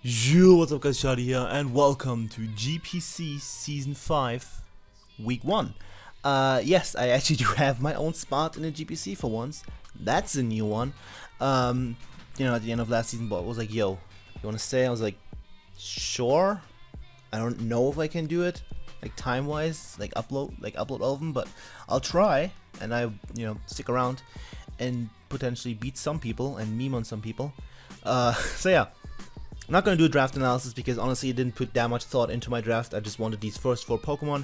Yo, what's up guys, Shadi here, and welcome to GPC Season 5, Week 1. Yes, I actually do have my own spot in the GPC for once. That's a new one. At the end of last season, but was like, yo, you wanna stay? I was like, sure. I don't know if I can do it, like time-wise, like upload all of them, but I'll try, and I, stick around and potentially beat some people and meme on some people. So yeah. I'm not going to do a draft analysis because honestly I didn't put that much thought into my draft. I just wanted these first 4 Pokemon.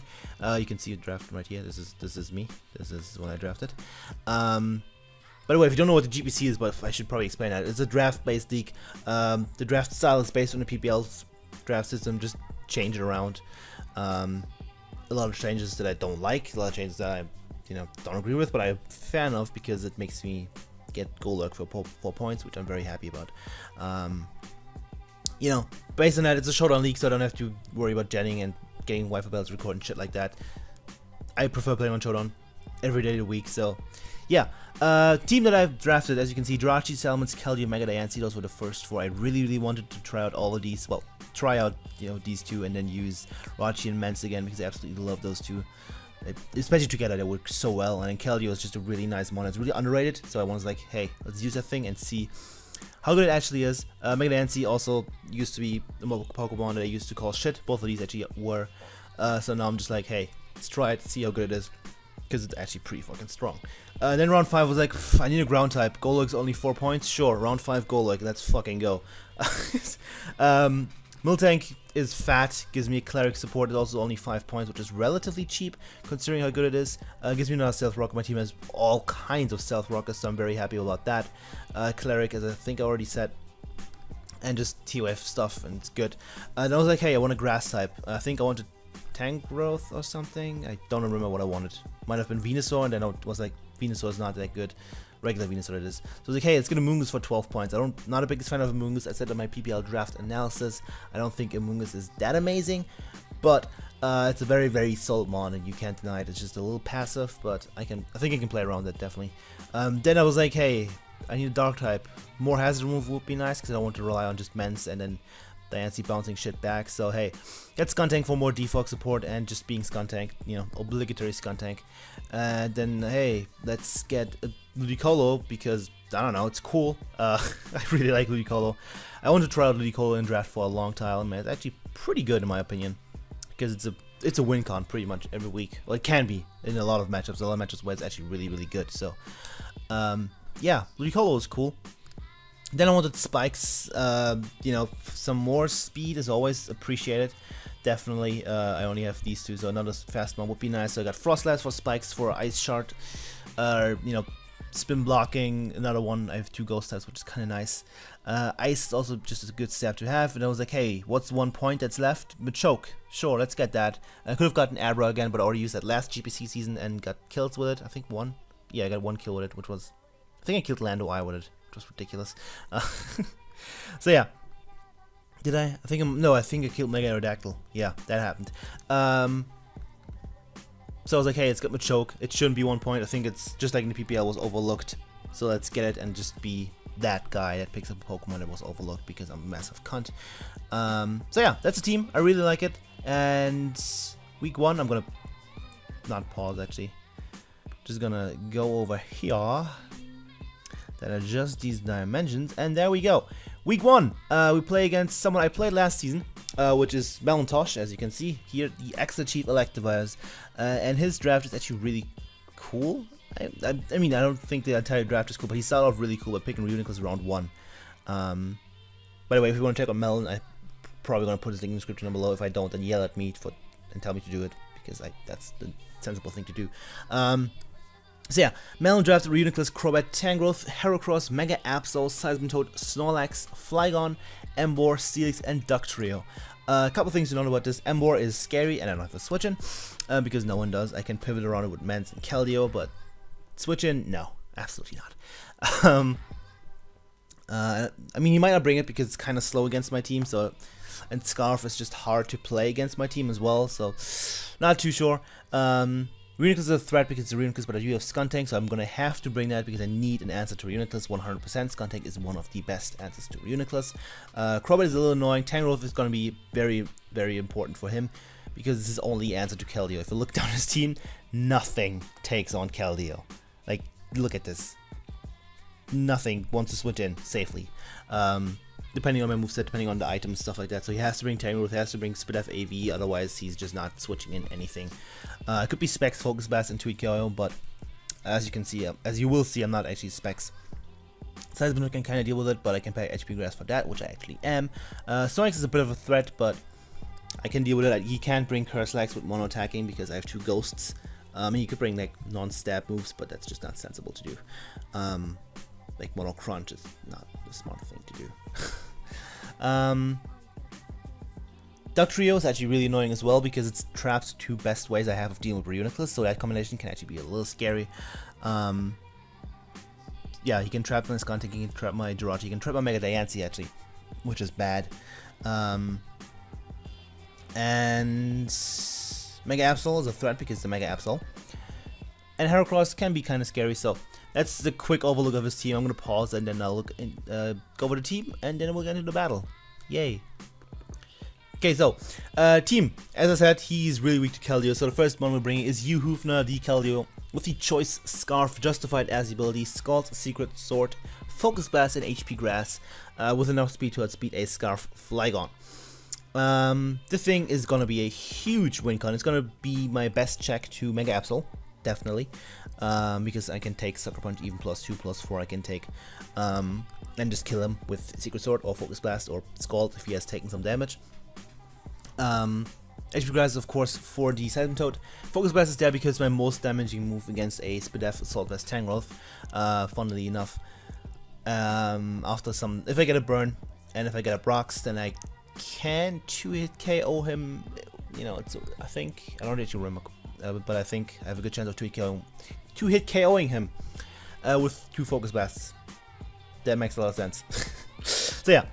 You can see a draft right here. This is me. This is when I drafted. By the way, if you don't know what the GPC is, but I should probably explain that. It's a draft-based league. The draft style is based on the PPL's draft system. Just change it around. A lot of changes that I don't like. A lot of changes that I don't agree with, but I'm a fan of because it makes me get goal luck for 4 points, which I'm very happy about. Based on that, it's a showdown league, so I don't have to worry about genning and getting Wi-Fi bells recorded and shit like that. I prefer playing on showdown every day of the week, so yeah. Team that I've drafted, as you can see, Jirachi, Salmons, Keldeo, Mega Diancie, those were the first 4. I really wanted to try out all of these, well, try out, these 2 and then use Rachi and Mence again because I absolutely love those 2. Especially together, they work so well, and then Keldeo is just a really nice mon. It's really underrated, so I was like, hey, let's use that thing and see how good it actually is. Mega Diancie also used to be a Pokemon that I used to call shit. Both of these actually were. So now I'm just like, hey, let's try it, see how good it is. Because it's actually pretty fucking strong. Then round 5 was like, I need a ground type. Golug's only 4 points. Sure, round 5 Golug. Let's fucking go. Miltank is fat, gives me a cleric support, it's also only 5 points, which is relatively cheap considering how good it is. Gives me another stealth rocket. My team has all kinds of stealth rockets, so I'm very happy about that. Cleric, as I think I already said, and just TOF stuff, and it's good. And I was like, hey, I want a grass type. I think I wanted tank growth or something. I don't remember what I wanted. Might have been Venusaur, and then I was like, Venusaur is not that good. Regular Venusaur it is. So I was like, hey, let's get a Amoonguss for 12 points. Not a biggest fan of Amoonguss. I said in my PPL draft analysis, I don't think Amoonguss is that amazing, but it's a very solid mon, and you can't deny it. It's just a little passive, but I think I can play around it definitely. Then I was like, hey, I need a dark type. More hazard remove would be nice because I don't want to rely on just Mence and then Diancie bouncing shit back. So hey, get Skuntank for more default support and just being Skuntank, obligatory Skuntank. Then hey, let's get a Ludicolo because I don't know, it's cool. I really like Ludicolo. I want to try out Ludicolo in draft for a long time. It's actually pretty good in my opinion because it's a win con pretty much every week. Well, it can be in a lot of matchups. A lot of matchups where it's actually really good. So yeah, Ludicolo is cool. Then I wanted spikes. Some more speed is always appreciated. Definitely. I only have these 2, so another fast one would be nice. So I got Frostlass for spikes for Ice Shard. Spin blocking, another one. I have 2 ghost types, which is kind of nice. Ice is also just a good stab to have. And I was like, hey, what's 1 point that's left? Machoke. Sure, let's get that. I could have gotten Abra again, but I already used that last GPC season and got kills with it. I think 1. Yeah, I got 1 kill with it, which was, I think I killed Lando Eye with it. Which was ridiculous. So yeah. Did I? I think I killed Mega Aerodactyl. Yeah, that happened. So I was like, hey, it's got Machoke. It shouldn't be 1 point. I think it's just like in the PPL was overlooked. So let's get it and just be that guy that picks up a Pokemon that was overlooked because I'm a massive cunt. So yeah, that's a team. I really like it. And week 1, I'm gonna not pause actually. Just gonna go over here. That adjust these dimensions, and there we go. Week 1, we play against someone I played last season, which is Melontosh, as you can see here, the Exeter Chief Electivires, and his draft is actually really cool. I mean, I don't think the entire draft is cool, but he started off really cool by picking Reuniclus round 1. By the way, if you want to check out Melon, I'm probably going to put his link in the description down below. If I don't, then yell at me and tell me to do it, because that's the sensible thing to do. So yeah, Melon drafted Reuniclus, Crobat, Tangrowth, Heracross, Mega Absol, Seismitoad, Snorlax, Flygon, Emboar, Steelix, and Ductrio. A couple things to know about this. Emboar is scary and I don't have to switch in, because no one does. I can pivot around it with Mence and Keldeo, but switch in? No, absolutely not. I mean, you might not bring it because it's kind of slow against my team, and Scarf is just hard to play against my team as well, so not too sure. Reuniclus is a threat because it's a Reuniclus, but I do have Skuntank, so I'm going to have to bring that because I need an answer to Reuniclus 100%. Skuntank is one of the best answers to Reuniclus. Crobat is a little annoying. Tangrowth is going to be very, very important for him because this is only answer to Keldeo. If you look down his team, nothing takes on Keldeo. Like, look at this. Nothing wants to switch in safely. Depending on my moveset, depending on the items, stuff like that. So he has to bring Tangrowth, he has to bring Spidef AV, otherwise he's just not switching in anything. It could be Specs, Focus Blast, and Tweak KO, but as you can see, as you will see, I'm not actually Specs. Seismic can kind of deal with it, but I can pay HP Grass for that, which I actually am. Sonics is a bit of a threat, but I can deal with it. He can't bring Curse Lax with mono attacking because I have 2 ghosts. He could bring like non-stab moves, but that's just not sensible to do. Like Mono Crunch is not the smart thing to do. Dugtrio is actually really annoying as well because it's trapped 2 best ways I have of dealing with Reuniclus, so that combination can actually be a little scary. Yeah, he can trap my Skuntank, he can trap my Jirachi, he can trap my Mega Diancie actually, which is bad. And Mega Absol is a threat because it's a Mega Absol. And Heracross can be kind of scary, so that's the quick overlook of his team. I'm going to pause and then I'll go over the team and then we'll get into the battle. Yay. Okay, so, team. As I said, he's really weak to Keldeo, so the first one we're bringing is Hufner, the Keldeo, with the Choice Scarf, Justified as the ability, Scald, Secret, Sword, Focus Blast, and HP Grass, with enough speed to outspeed a Scarf Flygon. This thing is going to be a huge win con. It's going to be my best check to Mega Absol. Definitely, because I can take Sucker Punch even +2/+4 I can take, and just kill him with Secret Sword or Focus Blast or Scald if he has taken some damage. HP Grass is of course for the Seismitoad. Focus Blast is there because my most damaging move against a Spidef Assault Vest Tangrowth, funnily enough. After some, if I get a burn and if I get a Brox, then I can 2-hit KO him. You know, it's, I think, I don't actually remember. But I think I have a good chance of 2-hit KOing him with 2 Focus Blasts. That makes a lot of sense. So yeah,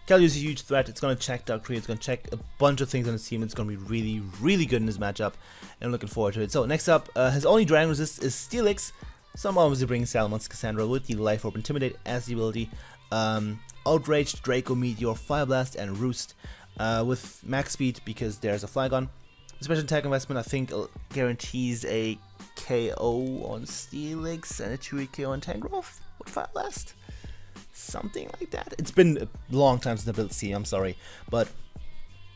Keldeo is a huge threat. It's going to check Dugtrio, it's going to check a bunch of things on his team. It's going to be really, really good in this matchup, and I'm looking forward to it. So next up, his only Dragon Resist is Steelix. So I'm obviously bringing Salamon's Cassandra with the Life Orb Intimidate as the ability. Outraged, Draco Meteor, Fire Blast, and Roost with max speed because there's a Flygon. Special attack investment, I think, guarantees a KO on Steelix and a 2-hit KO on Tangrowth with Fire Blast. Something like that. It's been a long time since I built C, I'm sorry. But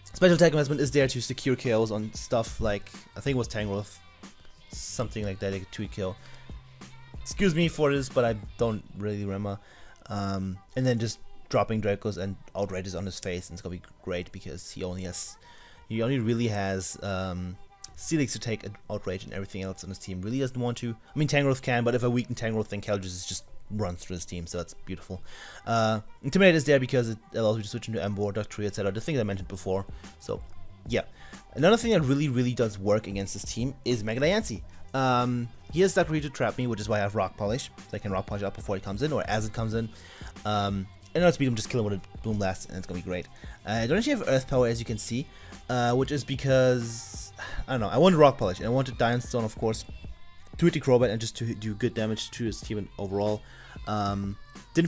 special attack investment is there to secure KOs on stuff like, I think it was Tangrowth. Something like that, like a 2-hit KO. Excuse me for this, but I don't really remember. And then just dropping Dracos and Outrages on his face, and it's gonna be great because he only really has Steelix to take an Outrage, and everything else on his team really doesn't want to. I mean, Tangrowth can, but if I weaken Tangrowth, then Keldeo just runs through his team, so that's beautiful. Intimidate is there because it allows you to switch into Embor, Dugtrio, etc. The things I mentioned before. So, yeah. Another thing that really, really does work against this team is Mega Diancie. He has Dugtrio to trap me, which is why I have Rock Polish, so I can Rock Polish up before he comes in, or as it comes in. And outspeed him, just kill him with a Boom Blast, and it's gonna be great. I don't actually have Earth Power, as you can see, which is because, I don't know, I wanted Rock Polish, and I wanted Diamond Stone, of course, to hit the Crobat and just to do good damage to his team overall. Didn't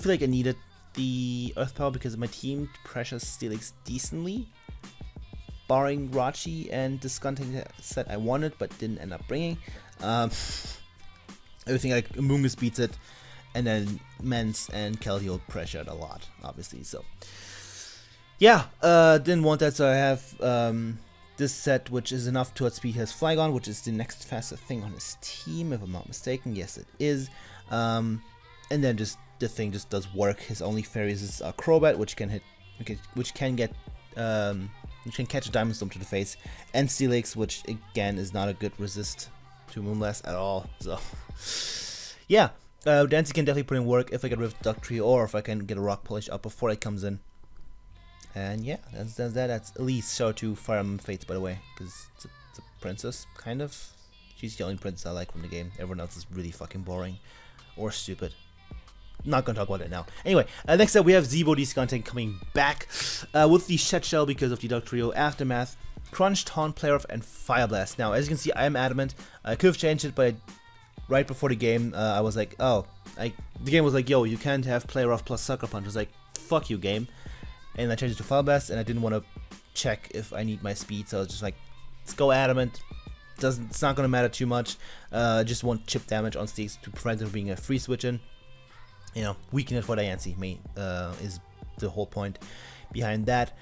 feel like I needed the Earth Power because my team pressures Steelix decently, barring Rachi and the Skuntank set I wanted, but didn't end up bringing. Everything like Amoonguss beats it. And then Mence and Keldeo pressured a lot, obviously. So, yeah, didn't want that. So I have this set, which is enough to outspeed his Flygon, which is the next fastest thing on his team, if I'm not mistaken. Yes, it is. And then just the thing just does work. His only fairies is a Crobat, which can hit, which can get, which can catch a Diamond Storm to the face, and Steelix, which again is not a good resist to Moonblast at all. So, yeah. Diancie can definitely put in work if I get rid of Dugtrio, or if I can get a Rock Polish up before it comes in. And yeah, that's that. That's Elise. Shout out to Fire Emblem Fates, by the way, because it's a princess, kind of. She's the only princess I like from the game. Everyone else is really fucking boring or stupid. Not gonna talk about it now. Anyway, next up we have Zebo the Skuntank coming back with the Shed Shell because of the Dugtrio Aftermath. Crunch, Taunt, Player Off, and Fire Blast. Now, as you can see, I am adamant. I could have changed it, but right before the game, I was like, oh, the game was like, yo, you can't have Player Off plus Sucker Punch. I was like, fuck you, game. And I changed it to Fire Blast, and I didn't want to check if I need my speed, so I was just like, let's go adamant. It's not gonna matter too much. Just want chip damage on stakes to prevent it from being a free switch in. You know, weaken it for the Yancy is the whole point behind that.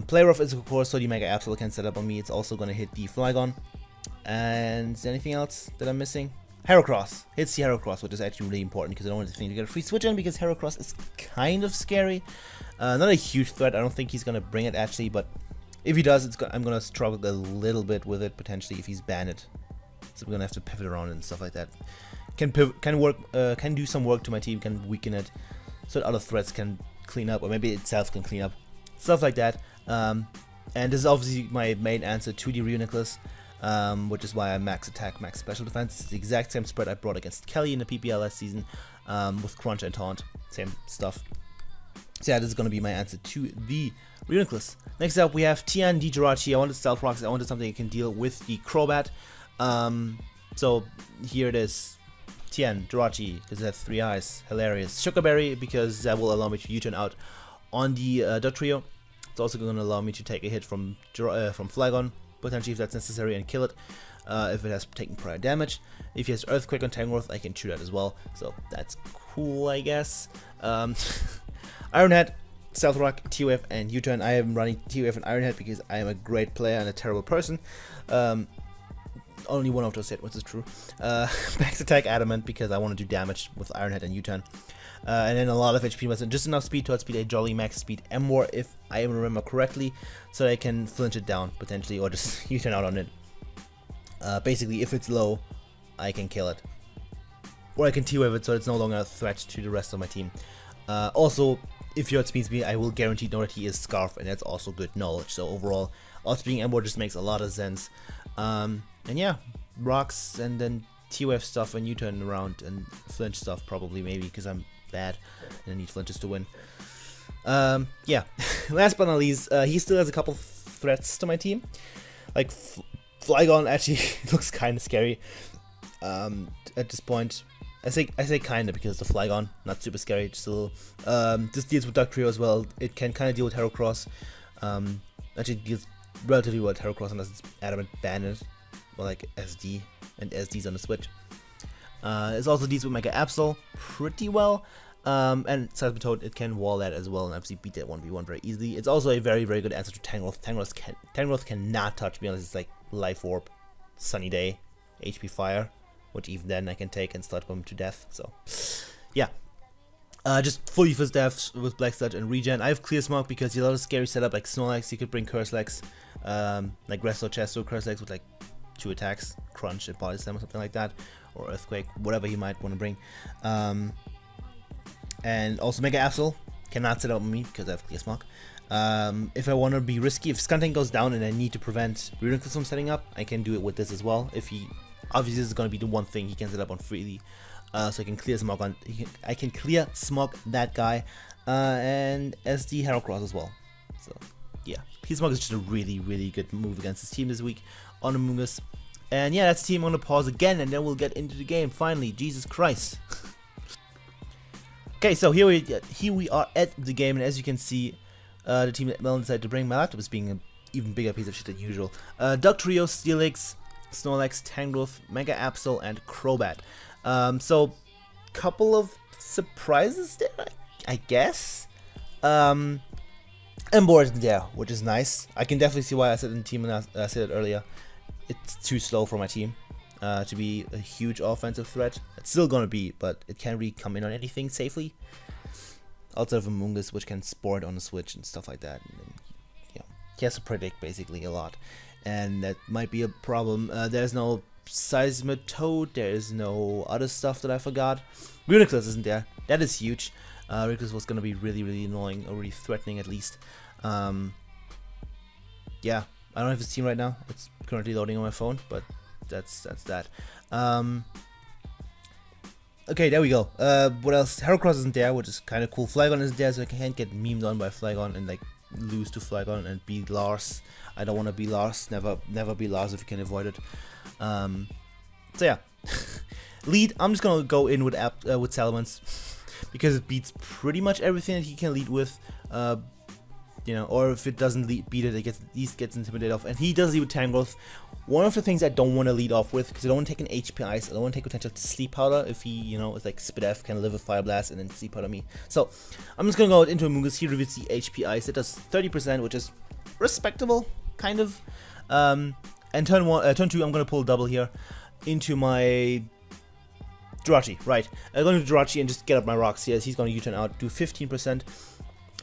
Player Off is of course so the Mega Absol can set up on me. It's also gonna hit the Flygon. And is there anything else that I'm missing? Heracross. Hits the Heracross, which is actually really important because I don't want to get a free switch in because Heracross is kind of scary. Not a huge threat. I don't think he's gonna bring it actually, but if he does, I'm gonna struggle a little bit with it potentially if he's banned. So we're gonna have to pivot around and stuff like that. Can do some work to my team, can weaken it, so that other threats can clean up, or maybe itself can clean up, stuff like that. And this is obviously my main answer to the Mewnich, which is why I max attack, max special defense. It's the exact same spread I brought against Kelly in the PPL last season, with Crunch and Taunt, same stuff. So yeah, this is going to be my answer to the Mewnich. Next up, we have Tian the Jirachi. I wanted Stealth Rocks. I wanted something that can deal with the Crobat. So here it is. Tian, Jirachi, because it has 3 eyes. Hilarious. Sugarberry, because that will allow me to U-turn out on the Duck Trio. It's also going to allow me to take a hit from Flygon, potentially if that's necessary, and kill it if it has taken prior damage. If he has Earthquake on Tangrowth, I can shoot that as well. So that's cool, I guess. Iron Head, Stealth Rock, TOF, and U-turn. I am running TOF and Iron Head because I am a great player and a terrible person. Only one of those hit, which is true. Max attack Adamant because I want to do damage with Iron Head and U-turn. And then a lot of HP was just enough speed to outspeed a Jolly Max Speed M more if I remember correctly, so I can flinch it down potentially or just U-turn out on it. Basically, if it's low, I can kill it. Or I can T-Wave it so it's no longer a threat to the rest of my team. Also, if you outspeeds me, I will guarantee know that he is Scarf, and that's also good knowledge. So overall, outspeeding M more just makes a lot of sense. And yeah, rocks and then T-Wave stuff and U-turn around and flinch stuff probably maybe because I'm bad and I need flinches to win. Yeah, last but not least, he still has a couple threats to my team. Like Flygon actually looks kind of scary at this point. I say kinda because the Flygon, not super scary, just a little. This deals with Duck Trio as well. It can kind of deal with Heracross. Actually deals relatively well with Heracross unless it's Adamant Bandit or like SD, and SD's on the Switch. It also deals with Mega Absol pretty well. And Toad, it can wall that as well and obviously beat that 1v1 very easily. It's also a very, very good answer to Tangrowth. Tangrowth cannot touch me unless it's like Life Orb, Sunny Day, HP Fire, which even then I can take and start him to death. So, yeah. Just fully fizz death with Black Sludge and Regen. I have Clear Smoke because you have a lot of scary setup like Snorlax. You could bring Curse Legs, like Wrestler Chesto, Curse Legs with like 2 attacks, Crunch and Body Slam or something like that, or Earthquake, whatever he might want to bring. And also Mega Absol cannot set up on me because I have Clear Smoke. If I want to be risky, if Skuntank goes down and I need to prevent Mewnich from setting up, I can do it with this as well. If he, obviously this is going to be the one thing he can set up on freely, so I can clear Smog on. I can clear Smog that guy, and SD Heracross as well. So yeah, Clear Smog is just a really, really good move against this team this week on Amoongus. And yeah, that's the team. I'm gonna pause again, and then we'll get into the game. Finally, Jesus Christ. Okay, so here we are at the game, and as you can see, the team that Melon decided to bring, my laptop is being an even bigger piece of shit than usual. Duck Trio, Steelix, Snorlax, Tangrowth, Mega Absol, and Crobat. So, couple of surprises there, I guess. Emboar isn't there, which is nice. I can definitely see why I said in the team, and I said it earlier. It's too slow for my team to be a huge offensive threat. It's still gonna be, but it can't really come in on anything safely. Outside of Amoongus, which can sport on the Switch and stuff like that. And then, you know, he has to predict basically a lot, and that might be a problem. There's no Seismitoad, there's no other stuff that I forgot. Mewnich isn't there. That is huge. Mewnich was gonna be really, really annoying, or really threatening at least. Yeah, I don't have his team right now. It's currently loading on my phone, but that's that. Okay, there we go. What else? Heracross isn't there, which is kind of cool. Flygon isn't there, so I can't get memed on by Flygon and like lose to Flygon and be Lars. I don't want to be Lars. Never be Lars if you can avoid it. So yeah, lead. I'm just gonna go in with Salamence because it beats pretty much everything that he can lead with. You know, or if it doesn't beat it, at least gets intimidated off. And he does lead with Tangrowth. One of the things I don't want to lead off with, because I don't want to take an HP Ice, I don't want to take potential Sleep Powder if he, you know, it's like Spidef can live with Fire Blast and then Sleep Powder me. So I'm just gonna go into Amoonguss. He reveals the HP Ice. It does 30%, which is respectable, kind of. And turn 2, I'm gonna pull double here into my Jirachi. Right, I'm going to Jirachi and just get up my rocks here. He's gonna U-turn out, do 15%.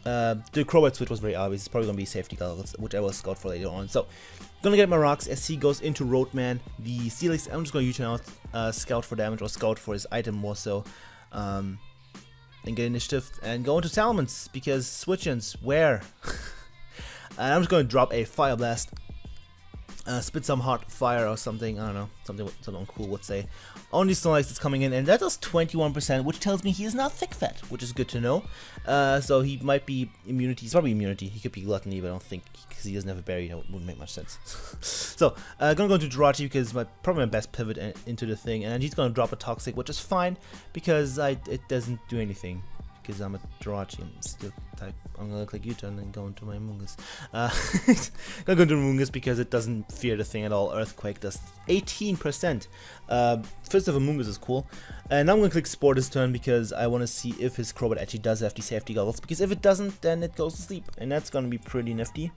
The Crobat switch was very obvious. It's probably going to be safety goggles, which I will scout for later on. So, gonna get my rocks as he goes into Roadman. The Steelix, I'm just going to U-turn out, scout for damage, or scout for his item more so. And get initiative and go into Salamence, because switch-ins, where? And I'm just going to drop a Fire Blast. Spit some hot fire or something, I don't know, something cool would say. On these Snorlax that's coming in, and that does 21%, which tells me he is not thick fat, which is good to know. So he might be immunity, he's probably immunity, he could be gluttony, but I don't think, because he doesn't have a berry, that wouldn't make much sense. So, gonna go into Jirachi because probably my best pivot into the thing, and he's gonna drop a Toxic, which is fine, because it doesn't do anything. Because I'm a Jirachi, I'm still type. I'm gonna click U-turn and go into my Amoonguss. Gonna go into Amoonguss because it doesn't fear the thing at all. Earthquake does 18%. First of Amoonguss is cool. And now I'm gonna click Sport this turn because I want to see if his Crobat actually does have the safety goggles. Because if it doesn't, then it goes to sleep, and that's gonna be pretty nifty.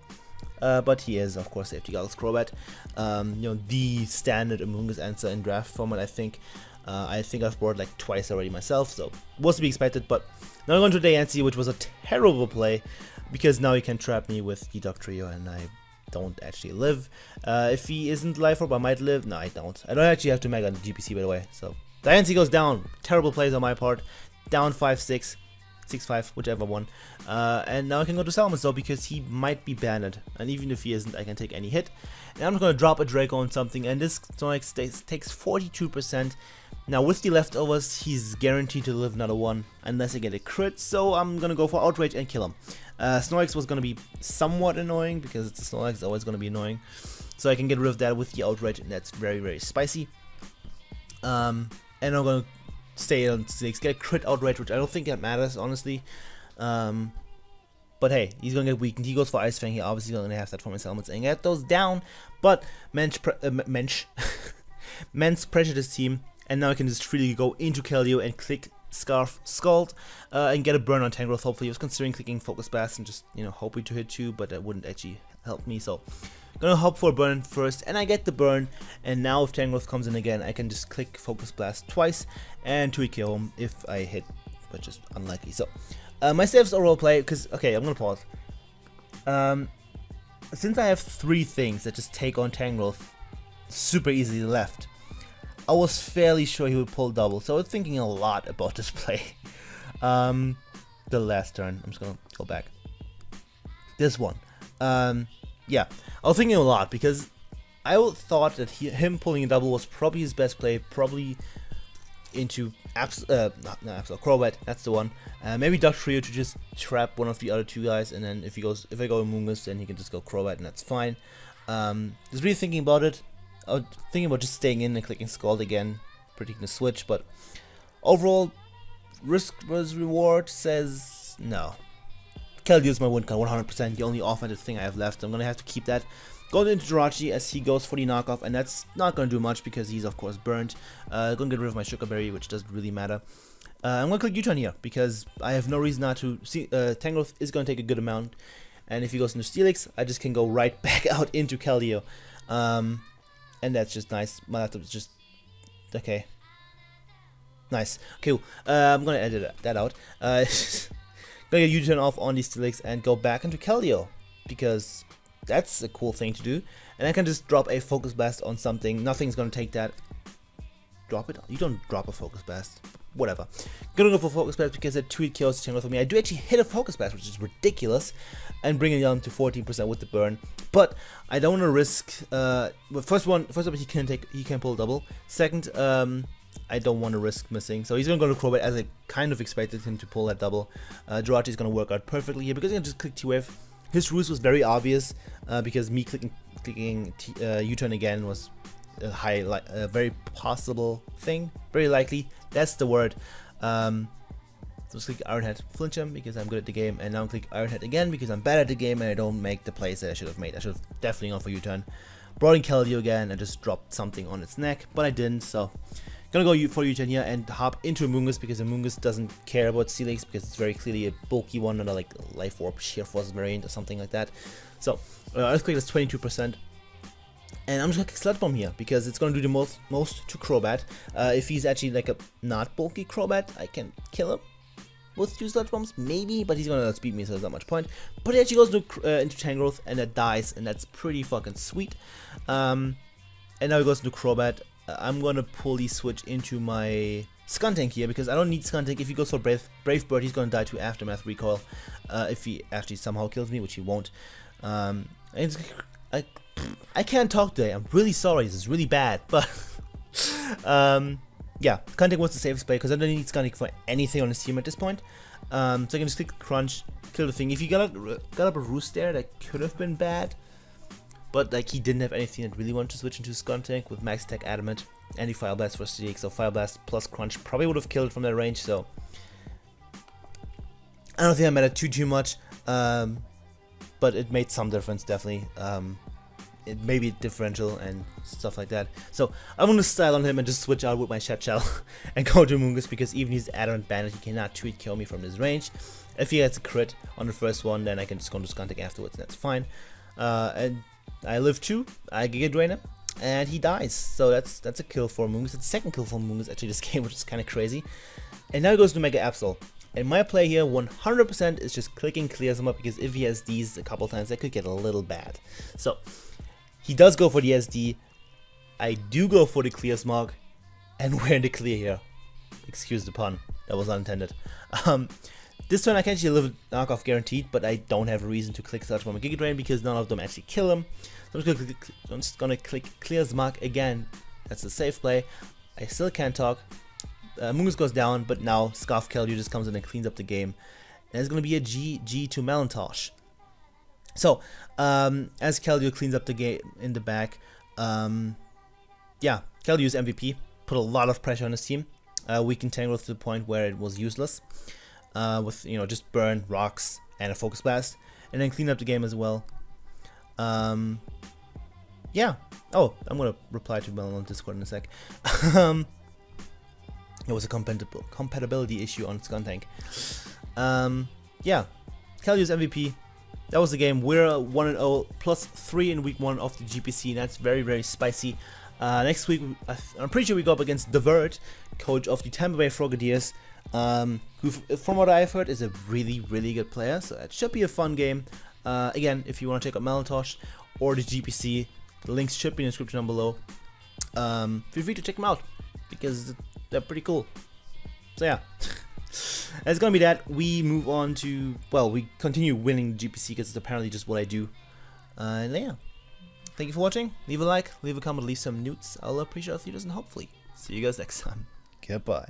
But he is, of course, safety goggles Crobat. You know, the standard Amoonguss answer in draft format. I think I've brought like twice already myself, so was to be expected. But now I'm going to Diancie, which was a terrible play, because now he can trap me with the Dugtrio, and I don't actually live. If he isn't Life Orb, I might live. No, I don't. I don't actually have to Mega on the GPC, by the way. So Diancie goes down. Terrible plays on my part. Down 5-6. 6-5, whichever one. And now I can go to Salamence though, because he might be banned. And even if he isn't, I can take any hit. And I'm just going to drop a Draco on something, and this Snorlax takes 42%. Now with the leftovers, he's guaranteed to live another one, unless I get a crit, so I'm going to go for Outrage and kill him. Snorlax was going to be somewhat annoying, because it's a Snorlax, it's always going to be annoying. So I can get rid of that with the Outrage, and that's very, very spicy. And I'm going to stay on 6, get a crit Outrage, which I don't think that matters, honestly. But hey, he's gonna get weakened. He goes for Ice Fang. He obviously gonna have that for my Salamence and get those down. But Mensch pressured his team, and now I can just freely go into Keldeo and click Scarf Scald and get a burn on Tangrowth. Hopefully, I was considering clicking Focus Blast and just, you know, hoping to hit 2, but that wouldn't actually help me. So gonna hope for a burn first, and I get the burn. And now if Tangrowth comes in again, I can just click Focus Blast twice and 2 kill him if I hit, which is unlikely. So my safest overall play, because okay, I'm gonna pause. Since I have 3 things that just take on Tangrowth super easily left, I was fairly sure he would pull double, so I was thinking a lot about this play. The last turn, I'm just gonna go back. This one, yeah, I was thinking a lot, because I thought that him pulling a double was probably his best play, probably into not Absol, Crobat, that's the one. Maybe Dugtrio to just trap one of the other 2 guys, and then if I go Amoonguss, then he can just go Crobat, and that's fine. Just really thinking about it. I was thinking about just staying in and clicking Scald again, predicting the switch, but overall, risk versus reward says no. Keldeo is my win con, 100%, the only offensive thing I have left. I'm gonna have to keep that. Going into Jirachi as he goes for the knockoff, and that's not gonna do much because he's of course burnt. Gonna get rid of my Sugar Berry, which doesn't really matter. I'm gonna click U-turn here because I have no reason not to. See, Tangrowth is gonna take a good amount, and if he goes into Steelix, I just can go right back out into Keldeo. And that's just nice. My laptop is just okay. Nice. Okay, cool. I'm gonna edit that out. Gonna get U-turn off on the Steelix and go back into Keldeo because that's a cool thing to do. And I can just drop a Focus Blast on something. Nothing's gonna take that. Drop it? You don't drop a Focus Blast. Whatever. Gonna go for Focus Blast because it 2 kills the Tangrowth for me. I do actually hit a Focus Blast, which is ridiculous, and bring it down to 14% with the burn. But I don't want to risk. First up, he can pull double. Second, I don't want to risk missing. So he's gonna go to Crobat as I kind of expected him to pull that double. Jirachi is gonna work out perfectly here because he can just click T-Wave. His ruse was very obvious because me clicking U-turn again was a very possible thing, very likely. That's the word. So let's click Ironhead, flinch him because I'm good at the game, and now click Ironhead again because I'm bad at the game and I don't make the plays that I should have made. I should have definitely gone for U-turn. Brought in Keldeo again and just dropped something on its neck, but I didn't. So gonna go for U-turn here and hop into Amoonguss because Amoonguss doesn't care about sha-leiks because it's very clearly a bulky one, not a like Life Orb Sheer Force variant or something like that. So Earthquake is 22%. And I'm just gonna kick Sludge Bomb here because it's gonna do the most to Crobat. If he's actually like a not bulky Crobat, I can kill him with 2 Sludge Bombs, maybe, but he's gonna outspeed me, so there's not much point. But he actually goes into Tangrowth and it dies, and that's pretty fucking sweet. And now he goes into Crobat. I'm gonna fully switch into my Skuntank here because I don't need Skuntank. If he goes for Brave Bird, he's gonna die to Aftermath Recoil if he actually somehow kills me, which he won't. I can't talk today. I'm really sorry. This is really bad, but yeah, Skuntank was the safest play because I don't need Skuntank for anything on his team at this point. So I can just click Crunch, kill the thing. If you got up a Roost there, that could have been bad, but like he didn't have anything that really wanted to switch into Skuntank with Max Attack Adamant, and Fire Blast for sha-leik. So Fire Blast plus Crunch probably would have killed from that range. So I don't think that mattered too much, but it made some difference definitely. It may be differential and stuff like that. So I'm gonna style on him and just switch out with my Shed Shell and go to Amoonguss because even his Adamant Bandit, he cannot tweet kill me from this range. If he gets a crit on the first one, then I can just go to Skuntank afterwards, and that's fine. And I live 2, I Giga Drain him, and he dies. So that's a kill for Amoonguss. It's the second kill for Amoonguss actually this game, which is kind of crazy. And now he goes to Mega Absol. And my play here 100% is just clicking clears him up because if he has these a couple times, that could get a little bad. So he does go for the SD. I do go for the Clear Smog, and we're in the clear here. Excuse the pun, that was unintended. This turn I can actually live with knockoff guaranteed, but I don't have a reason to click Sludge Bomb and Giga Drain because none of them actually kill him. So I'm just gonna click Clear Smog again. That's a safe play. I still can't talk. Amoonguss goes down, but now Scarf Keldeo just comes in and cleans up the game. And it's gonna be a GG to Melontosh. So, as Keldeo cleans up the game in the back, yeah, Keldeo's MVP, put a lot of pressure on his team, weakened Tangrowth to the point where it was useless, with, you know, just burn, rocks, and a Focus Blast, and then clean up the game as well. Yeah, oh, I'm gonna reply to Melon on Discord in a sec. It was a compatibility issue on Skuntank. Yeah, Keldeo's MVP. That was the game. We're 1-0 plus 3 in week 1 of the GPC. That's very, very spicy. Next week, I'm pretty sure we go up against The Vert, coach of the Tampa Bay Frogadiers, who, from what I've heard, is a really, really good player. So it should be a fun game. Again, if you want to check out Melontosh or the GPC, the links should be in the description down below. Feel free to check them out because they're pretty cool. So yeah. It's gonna be that. We move on to, well, we continue winning GPC because it's apparently just what I do. And yeah, thank you for watching. Leave a like, leave a comment, leave some newts. I'll appreciate it if you does, and hopefully see you guys next time. Goodbye.